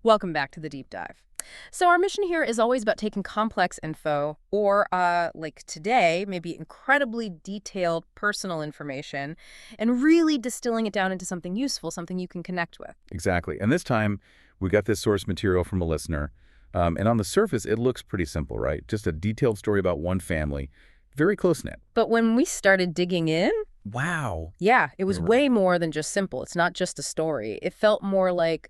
Welcome back to the deep dive. So our mission here is always about taking complex info or, like today, maybe incredibly detailed personal information and really distilling it down into something useful, something you can connect with. Exactly. And this time, we got this source material from a listener. And on the surface, it looks pretty simple, right? Just a detailed story about one family, very close-knit. But when we started digging in, Wow. yeah, it was way more than just simple. It's not just a story. It felt more like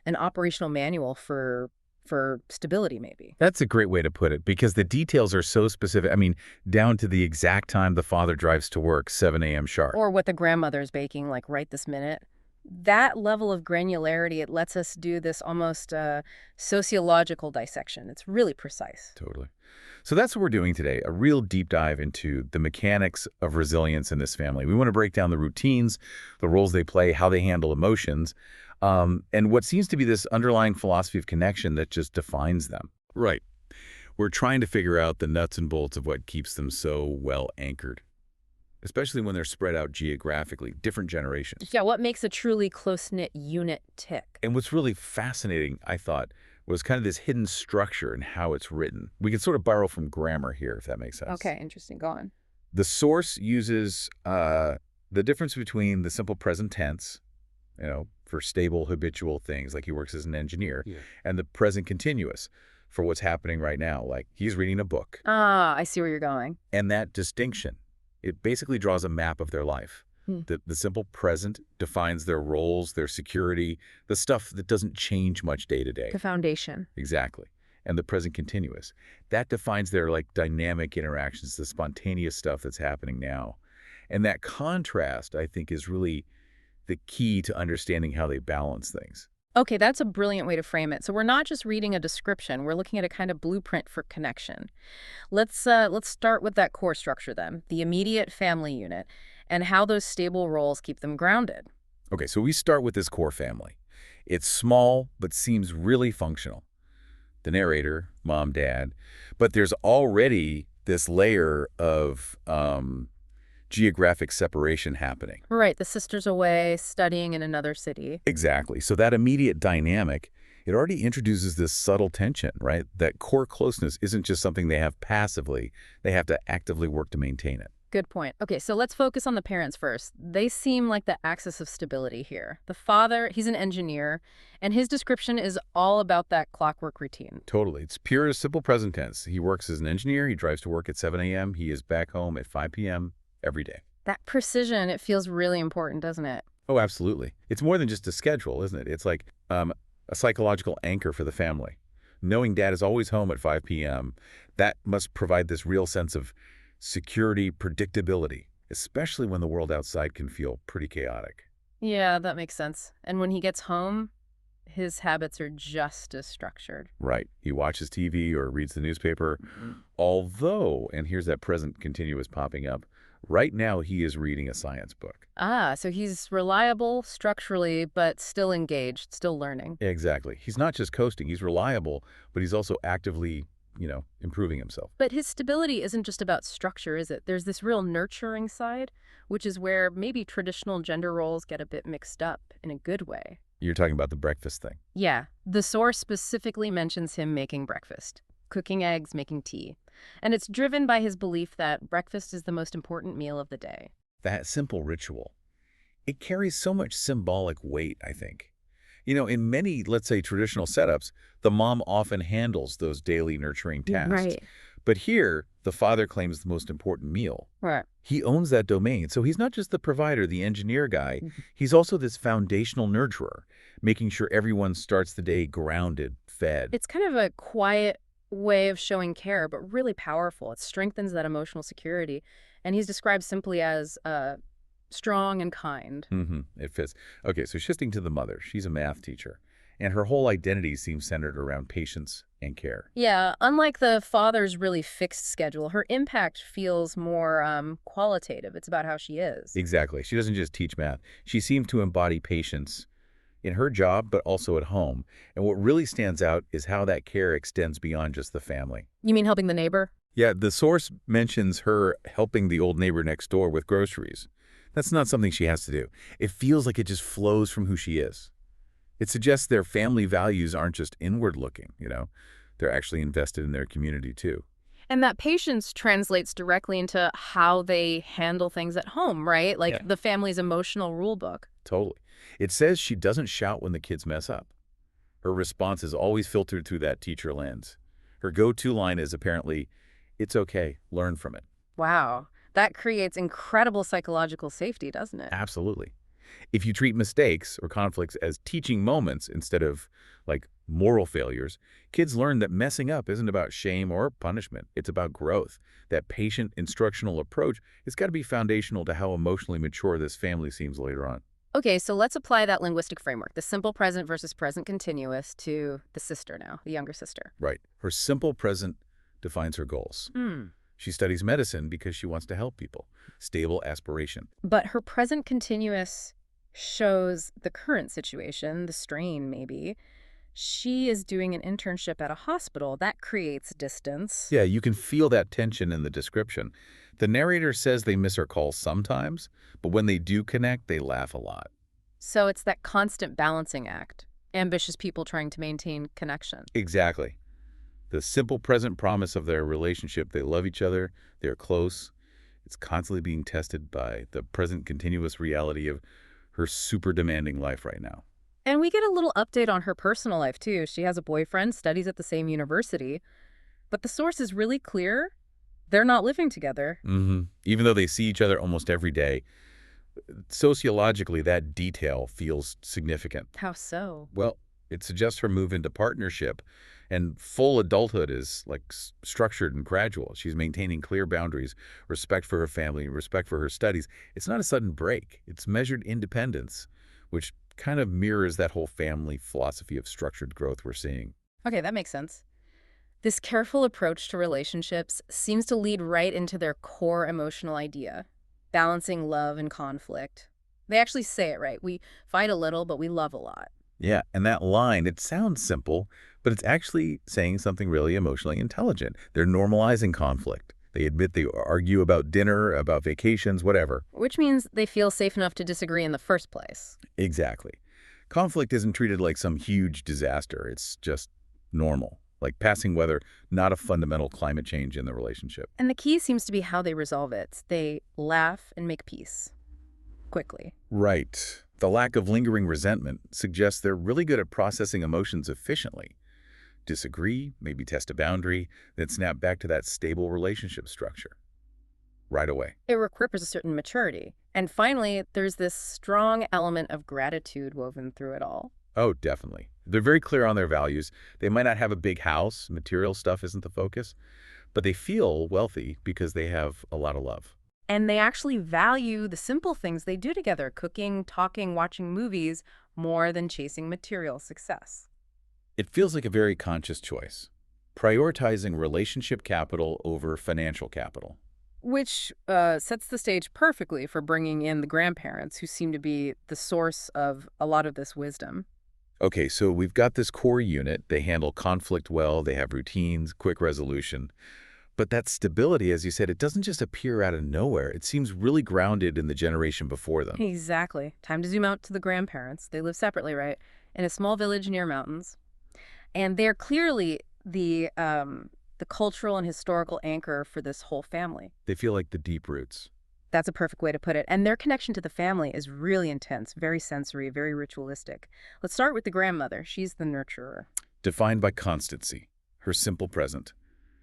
an operational manual for stability, maybe. That's a great way to put it, because the details are so specific. I mean, down to the exact time the father drives to work, 7 a.m. sharp. Or what the grandmother's baking, like right this minute. That level of granularity, it lets us do this almost sociological dissection. It's really precise. Totally. So that's what we're doing today, a real deep dive into the mechanics of resilience in this family. We want to break down the routines, the roles they play, how they handle emotions, and what seems to be this underlying philosophy of connection that just defines them. Right. We're trying to figure out the nuts and bolts of what keeps them so well anchored, especially when they're spread out geographically, different generations. Yeah, what makes a truly close-knit unit tick? And what's really fascinating, I thought, was kind of this hidden structure and how it's written. We can sort of borrow from grammar here, if that makes sense. Okay, interesting. Go on. The source uses the difference between the simple present tense, for stable habitual things, like he works as an engineer, and the present continuous for what's happening right now, like he's reading a book. Ah, I see where you're going. And that distinction, it basically draws a map of their life. The simple present defines their roles, their security, the stuff that doesn't change much day to day. The foundation. Exactly. And the present continuous, that defines their dynamic interactions, the spontaneous stuff that's happening now. And that contrast, I think, is really the key to understanding how they balance things. Okay, that's a brilliant way to frame it. So we're not just reading a description, we're looking at a kind of blueprint for connection. Let's start with that core structure then, the immediate family unit, and how those stable roles keep them grounded. Okay, so we start with this core family. It's small, but seems really functional. The narrator, mom, dad, but there's already this layer of geographic separation happening. Right, the sister's away, studying in another city. Exactly. So that immediate dynamic, it already introduces this subtle tension, right? That core closeness isn't just something they have passively. They have to actively work to maintain it. Good point. Okay, so let's focus on the parents first. They seem like the axis of stability here. The father, he's an engineer, and his description is all about that clockwork routine. Totally. It's pure, simple present tense. He works as an engineer. He drives to work at 7 a.m. He is back home at 5 p.m. every day. That precision, it feels really important, doesn't it? Oh, absolutely. It's more than just a schedule, isn't it? It's like a psychological anchor for the family. Knowing dad is always home at 5 p.m., that must provide this real sense of security, predictability, especially when the world outside can feel pretty chaotic. Yeah, that makes sense. And when he gets home, his habits are just as structured. Right. He watches TV or reads the newspaper. Although, and here's that present continuous popping up, right now he is reading a science book. Ah, so he's reliable structurally, but still engaged, still learning. Exactly. He's not just coasting. He's reliable, but he's also actively, improving himself. But his stability isn't just about structure, is it? There's this real nurturing side, which is where maybe traditional gender roles get a bit mixed up in a good way. You're talking about the breakfast thing. Yeah, the source specifically mentions him making breakfast, cooking eggs, making tea. And it's driven by his belief that breakfast is the most important meal of the day. That simple ritual, it carries so much symbolic weight, I think. In many, let's say, traditional setups, the mom often handles those daily nurturing tasks. Right. But here, the father claims the most important meal. Right. He owns that domain. So he's not just the provider, the engineer guy. He's also this foundational nurturer, making sure everyone starts the day grounded, fed. It's kind of a quiet way of showing care, but really powerful. It strengthens that emotional security. And he's described simply as strong and kind. It fits. Okay, so shifting to the mother. She's a math teacher, and her whole identity seems centered around patience and care. Yeah, unlike the father's really fixed schedule, her impact feels more qualitative. It's about how she is. Exactly. She doesn't just teach math. She seems to embody patience in her job, but also at home. And what really stands out is how that care extends beyond just the family. You mean helping the neighbor? Yeah, the source mentions her helping the old neighbor next door with groceries. That's not something she has to do. It feels like it just flows from who she is. It suggests their family values aren't just inward-looking. They're actually invested in their community, too. And that patience translates directly into how they handle things at home, right? Like Yeah. the family's emotional rule book. Totally. It says she doesn't shout when the kids mess up. Her response is always filtered through that teacher lens. Her go-to line is apparently, "It's okay, learn from it." Wow. That creates incredible psychological safety, doesn't it? Absolutely. If you treat mistakes or conflicts as teaching moments instead of, like, moral failures, kids learn that messing up isn't about shame or punishment. It's about growth. That patient instructional approach has got to be foundational to how emotionally mature this family seems later on. Okay, so let's apply that linguistic framework, the simple present versus present continuous, to the sister now, the younger sister. Right. Her simple present defines her goals. Hmm. She studies medicine because she wants to help people. Stable aspiration. But her present continuous shows the current situation, the strain maybe. She is doing an internship at a hospital. That creates distance. Yeah, you can feel that tension in the description. The narrator says they miss her calls sometimes, but when they do connect, they laugh a lot. So it's that constant balancing act. Ambitious people trying to maintain connection. Exactly. The simple present promise of their relationship, they love each other, they're close. It's constantly being tested by the present continuous reality of her super demanding life right now. And we get a little update on her personal life, too. She has a boyfriend, studies at the same university. But the source is really clear. They're not living together. Even though they see each other almost every day, sociologically, that detail feels significant. How so? Well, it suggests her move into partnership, and full adulthood is like structured and gradual. She's maintaining clear boundaries, respect for her family, respect for her studies. It's not a sudden break. It's measured independence, which kind of mirrors that whole family philosophy of structured growth we're seeing. Okay, that makes sense. This careful approach to relationships seems to lead right into their core emotional idea, balancing love and conflict. They actually say it right. We fight a little, but we love a lot. Yeah, and that line, it sounds simple, but it's actually saying something really emotionally intelligent. They're normalizing conflict. They admit they argue about dinner, about vacations, whatever. Which means they feel safe enough to disagree in the first place. Exactly. Conflict isn't treated like some huge disaster. It's just normal, like passing weather, not a fundamental climate change in the relationship. And the key seems to be how they resolve it. They laugh and make peace. Quickly. Right. The lack of lingering resentment suggests they're really good at processing emotions efficiently. Disagree, maybe test a boundary, then snap back to that stable relationship structure. Right away. It requires a certain maturity. And finally, there's this strong element of gratitude woven through it all. Oh, definitely. They're very clear on their values. They might not have a big house, material stuff isn't the focus, but they feel wealthy because they have a lot of love. And they actually value the simple things they do together, cooking, talking, watching movies, more than chasing material success. It feels like a very conscious choice, prioritizing relationship capital over financial capital. Which sets the stage perfectly for bringing in the grandparents, who seem to be the source of a lot of this wisdom. Okay, so we've got this core unit. They handle conflict well. They have routines, quick resolution. But that stability, as you said, it doesn't just appear out of nowhere. It seems really grounded in the generation before them. Exactly. Time to zoom out to the grandparents. They live separately, right? In a small village near mountains. And they're clearly the cultural and historical anchor for this whole family. They feel like the deep roots. That's a perfect way to put it. And their connection to the family is really intense, very sensory, very ritualistic. Let's start with the grandmother. She's the nurturer. Defined by constancy, her simple present.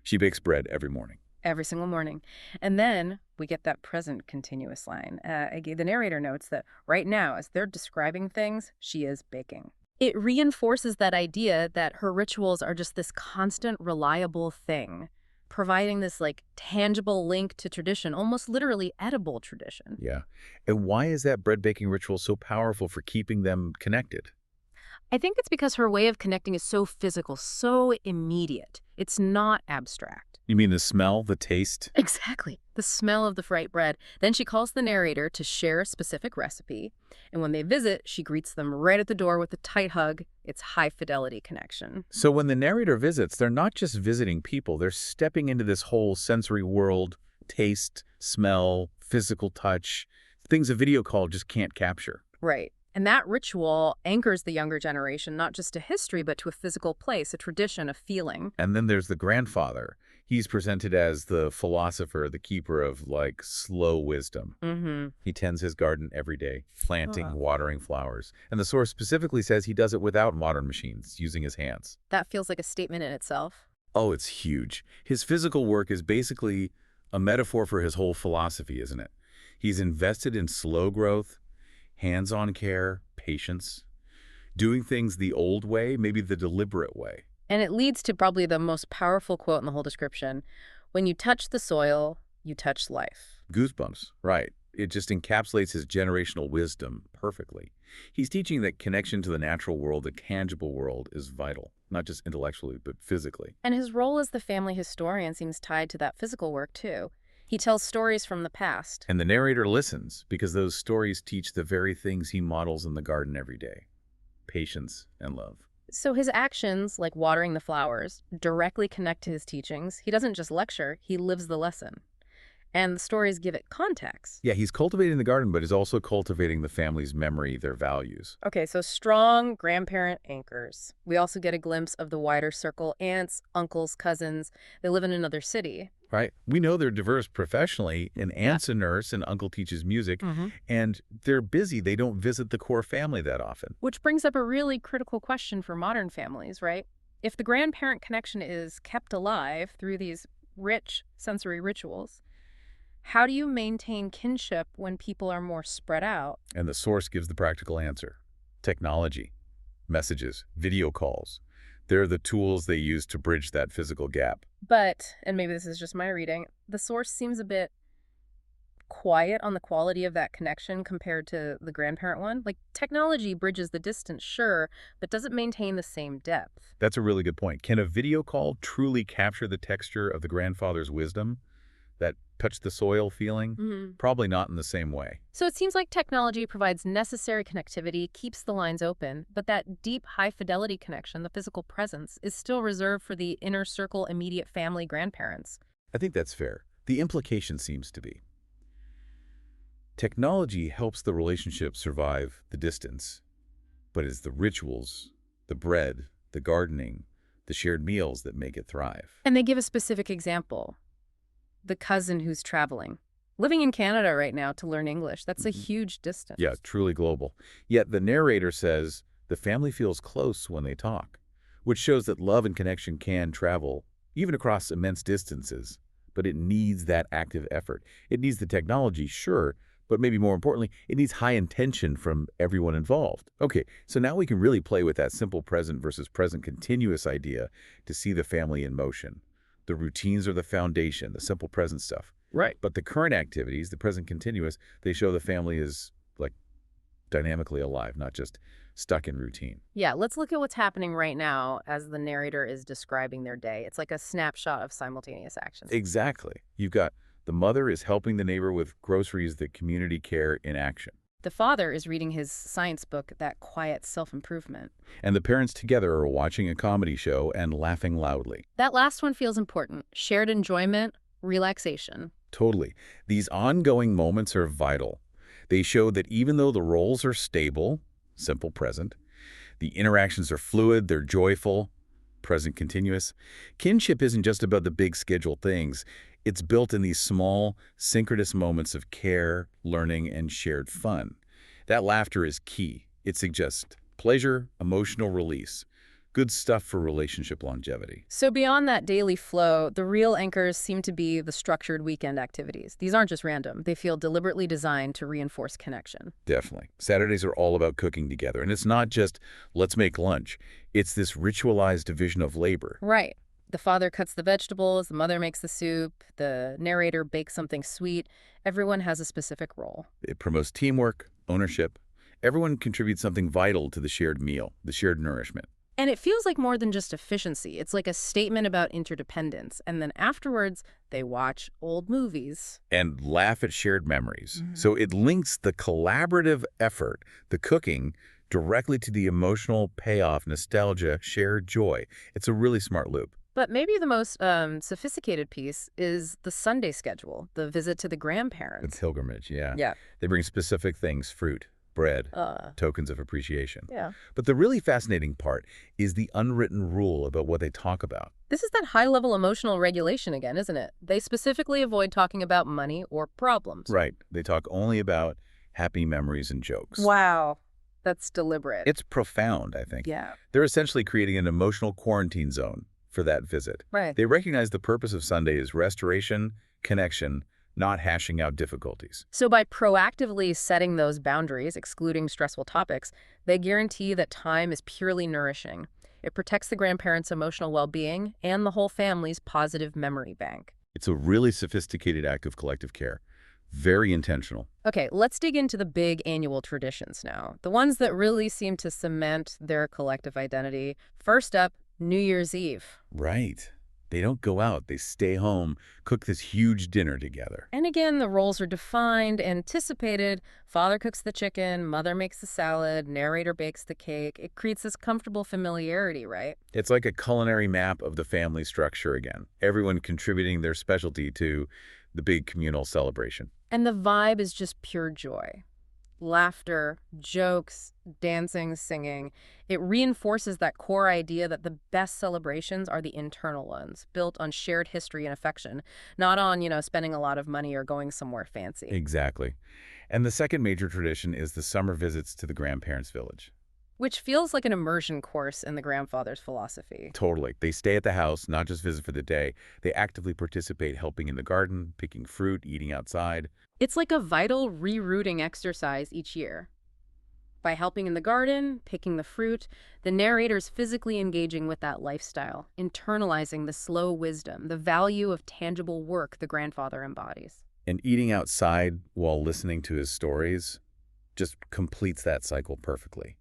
She bakes bread every morning. Every single morning. And then we get that present continuous line. The narrator notes that right now, as they're describing things, she is baking. It reinforces that idea that her rituals are just this constant, reliable thing, providing this like tangible link to tradition, almost literally edible tradition. Yeah. And why is that bread baking ritual so powerful for keeping them connected? I think it's because her way of connecting is so physical, so immediate. It's not abstract. You mean the smell, the taste? Exactly. The smell of the fried bread. Then she calls the narrator to share a specific recipe. And when they visit, she greets them right at the door with a tight hug. It's high-fidelity connection. So when the narrator visits, they're not just visiting people. They're stepping into this whole sensory world, taste, smell, physical touch, things a video call just can't capture. Right. And that ritual anchors the younger generation not just to history, but to a physical place, a tradition, a feeling. And then there's the grandfather. He's presented as the philosopher, the keeper of, like, slow wisdom. Mm-hmm. He tends his garden every day, planting, Huh. watering flowers. And the source specifically says he does it without modern machines, using his hands. That feels like a statement in itself. Oh, it's huge. His physical work is basically a metaphor for his whole philosophy, isn't it? He's invested in slow growth, hands-on care, patience, doing things the old way, maybe the deliberate way. And it leads to probably the most powerful quote in the whole description. When you touch the soil, you touch life. Goosebumps, right. It just encapsulates his generational wisdom perfectly. He's teaching that connection to the natural world, the tangible world, is vital, not just intellectually, but physically. And his role as the family historian seems tied to that physical work, too. He tells stories from the past. And the narrator listens because those stories teach the very things he models in the garden every day: patience and love. So his actions, like watering the flowers, directly connect to his teachings. He doesn't just lecture, he lives the lesson. And the stories give it context. Yeah, he's cultivating the garden, but he's also cultivating the family's memory, their values. Okay, so strong grandparent anchors. We also get a glimpse of the wider circle: aunts, uncles, cousins. They live in another city. Right. We know they're diverse professionally. An aunt's a nurse and uncle teaches music, Mm-hmm. and they're busy. They don't visit the core family that often. Which brings up a really critical question for modern families, right? If the grandparent connection is kept alive through these rich sensory rituals, how do you maintain kinship when people are more spread out? And the source gives the practical answer: technology, messages, video calls. They're the tools they use to bridge that physical gap. But, and maybe this is just my reading, the source seems a bit quiet on the quality of that connection compared to the grandparent one. Like, technology bridges the distance, sure, but doesn't maintain the same depth. That's a really good point. Can a video call truly capture the texture of the grandfather's wisdom? That touch the soil feeling? Mm-hmm. Probably not in the same way. So it seems like technology provides necessary connectivity, keeps the lines open, but that deep, high-fidelity connection, the physical presence, is still reserved for the inner circle, immediate family, grandparents. I think that's fair. The implication seems to be technology helps the relationship survive the distance, but it's the rituals, the bread, the gardening, the shared meals that make it thrive. And they give a specific example: the cousin who's traveling, living in Canada right now to learn English. That's a huge distance. Yeah, truly global. Yet the narrator says the family feels close when they talk, which shows that love and connection can travel, even across immense distances. But it needs that active effort. It needs the technology, sure, but maybe more importantly, it needs high intention from everyone involved. Okay, so now we can really play with that simple present versus present continuous idea to see the family in motion. The routines are the foundation, the simple present stuff. Right. But the current activities, the present continuous, they show the family is, like, dynamically alive, not just stuck in routine. Yeah, let's look at what's happening right now as the narrator is describing their day. It's like a snapshot of simultaneous actions. Exactly. You've got the mother is helping the neighbor with groceries, the community care in action. The father is reading his science book, That Quiet Self-Improvement. And the parents together are watching a comedy show and laughing loudly. That last one feels important: shared enjoyment, relaxation. Totally. These ongoing moments are vital. They show that even though the roles are stable, simple present, the interactions are fluid, they're joyful, present continuous. Kinship isn't just about the big scheduled things. It's built in these small, synchronous moments of care, learning, and shared fun. That laughter is key. It suggests pleasure, emotional release. Good stuff for relationship longevity. So beyond that daily flow, the real anchors seem to be the structured weekend activities. These aren't just random. They feel deliberately designed to reinforce connection. Definitely. Saturdays are all about cooking together. And it's not just, let's make lunch. It's this ritualized division of labor. Right. The father cuts the vegetables, the mother makes the soup, the narrator bakes something sweet. Everyone has a specific role. It promotes teamwork, ownership. Everyone contributes something vital to the shared meal, the shared nourishment. And it feels like more than just efficiency. It's like a statement about interdependence. And then afterwards, they watch old movies. And laugh at shared memories. So it links the collaborative effort, the cooking, directly to the emotional payoff, nostalgia, shared joy. It's a really smart loop. But maybe the most sophisticated piece is the Sunday schedule, the visit to the The grandparents. pilgrimage, yeah. Yeah. They bring specific things: fruit, bread, Uh, tokens of appreciation. yeah. But the really fascinating part is the unwritten rule about what they talk about. This is that high-level emotional regulation again, isn't it? They specifically avoid talking about money or problems. Right. They talk only about happy memories and jokes. Wow. That's deliberate. It's profound, I think. Yeah. They're essentially creating an emotional quarantine zone for that visit. Right. They recognize the purpose of Sunday is restoration, connection, not hashing out difficulties. So by proactively setting those boundaries, excluding stressful topics, they guarantee that time is purely nourishing. It protects the grandparents' emotional well-being and the whole family's positive memory bank. It's a really sophisticated act of collective care. Very intentional. Okay, let's dig into the big annual traditions now, the ones that really seem to cement their collective identity. First up, New Year's Eve. Right. They don't go out. They stay home, cook this huge dinner together. And again, the roles are defined, anticipated. Father cooks the chicken, mother makes the salad, narrator bakes the cake. It creates this comfortable familiarity, right? It's like a culinary map of the family structure again. Everyone contributing their specialty to the big communal celebration. And the vibe is just pure joy. Laughter, jokes, dancing, singing. It reinforces that core idea that the best celebrations are the internal ones, built on shared history and affection, not on, spending a lot of money or going somewhere fancy. Exactly. And the second major tradition is the summer visits to the grandparents' village. Which feels like an immersion course in the grandfather's philosophy. Totally. They stay at the house, not just visit for the day. They actively participate helping in the garden, picking fruit, eating outside. It's like a vital rerouting exercise each year. By helping in the garden, picking the fruit, the narrator's physically engaging with that lifestyle, internalizing the slow wisdom, the value of tangible work the grandfather embodies. And eating outside while listening to his stories just completes that cycle perfectly.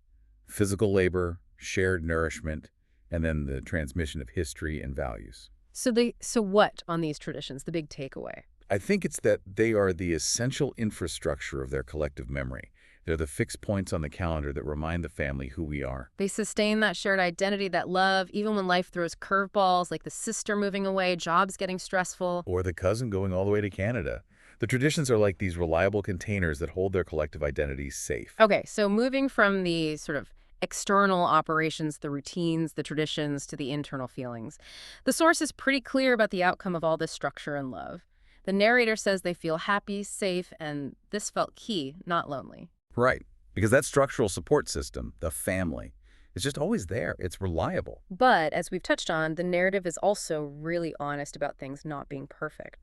Physical labor, shared nourishment, and then the transmission of history and values. So what on these traditions, the big takeaway? I think it's that they are the essential infrastructure of their collective memory. They're the fixed points on the calendar that remind the family who we are. They sustain that shared identity, that love, even when life throws curveballs, like the sister moving away, jobs getting stressful. Or the cousin going all the way to Canada. The traditions are like these reliable containers that hold their collective identities safe. Okay, so moving from the sort of external operations, the routines, the traditions, to the internal feelings. The source is pretty clear about the outcome of all this structure and love. The narrator says they feel happy, safe, and this felt key, not lonely. Right. Because that structural support system, the family, is just always there. It's reliable. But, as we've touched on, the narrative is also really honest about things not being perfect.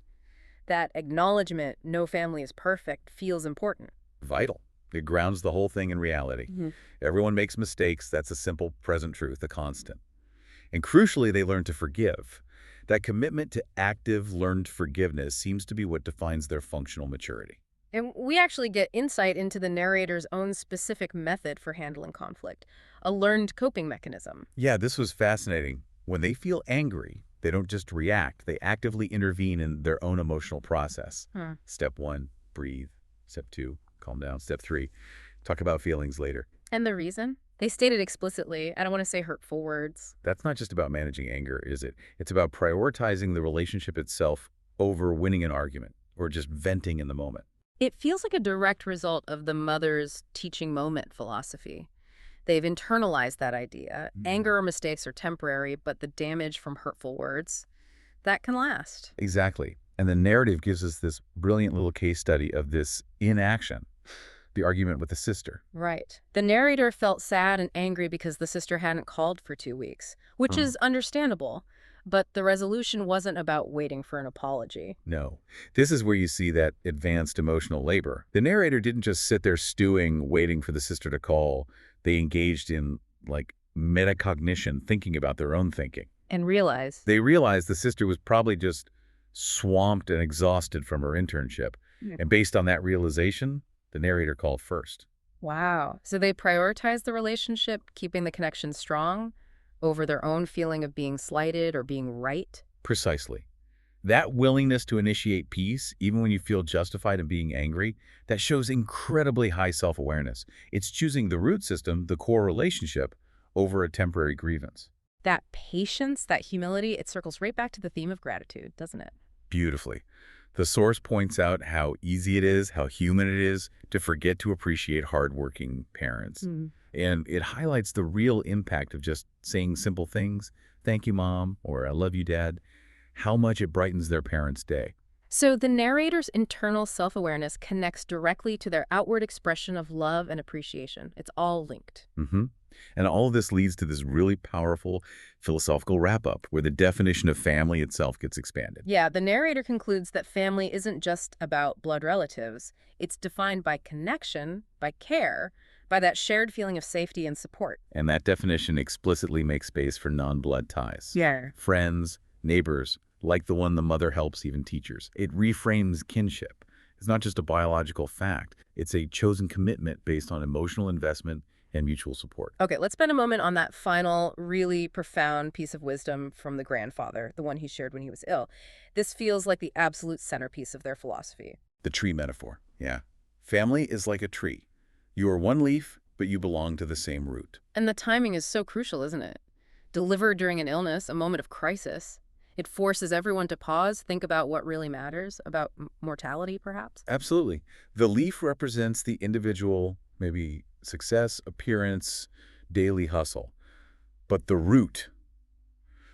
That acknowledgement, no family is perfect, feels important. Vital. It grounds the whole thing in reality. Everyone makes mistakes. That's a simple present truth, a constant. And crucially, they learn to forgive. That commitment to active, learned forgiveness seems to be what defines their functional maturity. And we actually get insight into the narrator's own specific method for handling conflict, a learned coping mechanism. Yeah, this was fascinating. When they feel angry, they don't just react. They actively intervene in their own emotional process. Step 1, breathe. Step 2, calm down. Step 3, talk about feelings later. And the reason? They stated explicitly, I don't want to say hurtful words. That's not just about managing anger, is it? It's about prioritizing the relationship itself over winning an argument or just venting in the moment. It feels like a direct result of the mother's teaching moment philosophy. They've internalized that idea. Anger or mistakes are temporary, but the damage from hurtful words, that can last. Exactly. And the narrative gives us this brilliant little case study of this in action, the argument with the sister. Right. The narrator felt sad and angry because the sister hadn't called for 2 weeks, which is understandable. But the resolution wasn't about waiting for an apology. No. This is where you see that advanced emotional labor. The narrator didn't just sit there stewing, waiting for the sister to call. They engaged in, metacognition, thinking about their own thinking. And realized. They realized the sister was probably just swamped and exhausted from her internship. And based on that realization, the narrator called first. Wow. So they prioritized the relationship, keeping the connection strong, over their own feeling of being slighted or being right? Precisely. That willingness to initiate peace, even when you feel justified in being angry, that shows incredibly high self-awareness. It's choosing the root system, the core relationship, over a temporary grievance. That patience, that humility, it circles right back to the theme of gratitude, doesn't it? Beautifully. The source points out how easy it is, how human it is to forget to appreciate hardworking parents. Hmm. And it highlights the real impact of just saying simple things, thank you, Mom, or I love you, Dad, how much it brightens their parents' day. So the narrator's internal self-awareness connects directly to their outward expression of love and appreciation. It's all linked. hmm And all of this leads to this really powerful philosophical wrap-up where the definition of family itself gets expanded. Yeah, the narrator concludes that family isn't just about blood relatives. It's defined by connection, by care, by that shared feeling of safety and support. And that definition explicitly makes space for non-blood ties. Yeah. Friends, neighbors, like the one the mother helps, even teachers. It reframes kinship. It's not just a biological fact. It's a chosen commitment based on emotional investment and mutual support. Okay, let's spend a moment on that final, really profound piece of wisdom from the grandfather, the one he shared when he was ill. This feels like the absolute centerpiece of their philosophy. The tree metaphor. Yeah. Family is like a tree. You are one leaf, but you belong to the same root. And the timing is so crucial, isn't it? Delivered during an illness, a moment of crisis. It forces everyone to pause, think about what really matters, about mortality, perhaps. Absolutely. The leaf represents the individual, maybe success, appearance, daily hustle. But the root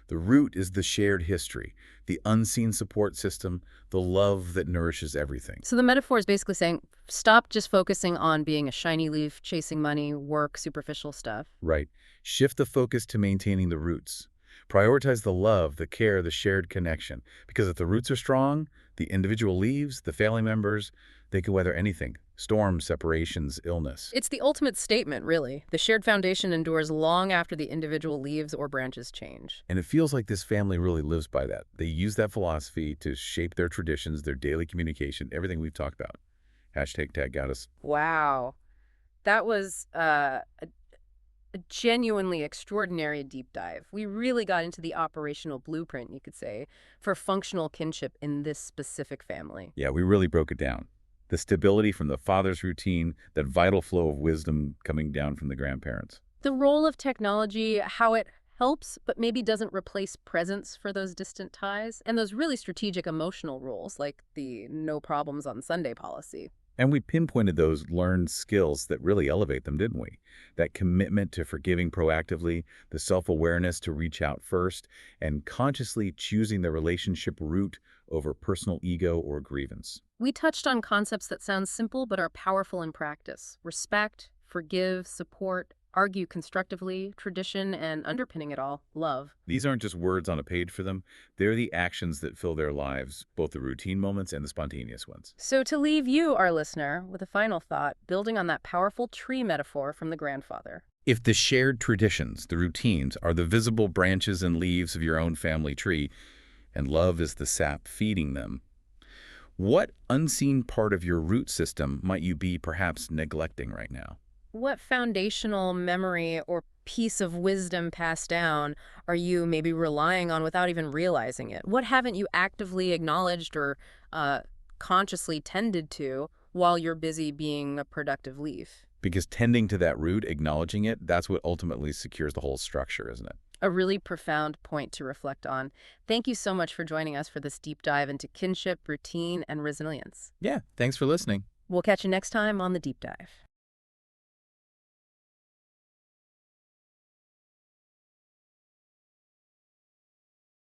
is the shared history, the unseen support system, the love that nourishes everything. So the metaphor is basically saying, stop just focusing on being a shiny leaf, chasing money, work, superficial stuff. Right. Shift the focus to maintaining the roots. Prioritize the love, the care, the shared connection. Because if the roots are strong, the individual leaves, the family members, they can weather anything. Storms, separations, illness. It's the ultimate statement, really. The shared foundation endures long after the individual leaves or branches change. And it feels like this family really lives by that. They use that philosophy to shape their traditions, their daily communication, everything we've talked about. Hashtag tag got us. Wow. That was a genuinely extraordinary deep dive. We really got into the operational blueprint, you could say, for functional kinship in this specific family. Yeah, we really broke it down. The stability from the father's routine, that vital flow of wisdom coming down from the grandparents. The role of technology, how it helps, but maybe doesn't replace presence for those distant ties, and those really strategic emotional roles, like the no problems on Sunday policy. And we pinpointed those learned skills that really elevate them, didn't we? That commitment to forgiving proactively, the self-awareness to reach out first, and consciously choosing the relationship route over personal ego or grievance. We touched on concepts that sound simple but are powerful in practice. Respect, forgive, support, argue constructively, tradition, and underpinning it all, love. These aren't just words on a page for them. They're the actions that fill their lives, both the routine moments and the spontaneous ones. So to leave you, our listener, with a final thought, building on that powerful tree metaphor from the grandfather. If the shared traditions, the routines, are the visible branches and leaves of your own family tree, and love is the sap feeding them, what unseen part of your root system might you be perhaps neglecting right now? What foundational memory or piece of wisdom passed down are you maybe relying on without even realizing it? What haven't you actively acknowledged or consciously tended to while you're busy being a productive leaf? Because tending to that root, acknowledging it, that's what ultimately secures the whole structure, isn't it? A really profound point to reflect on. Thank you so much for joining us for this deep dive into kinship, routine, and resilience. Yeah, thanks for listening. We'll catch you next time on The Deep Dive.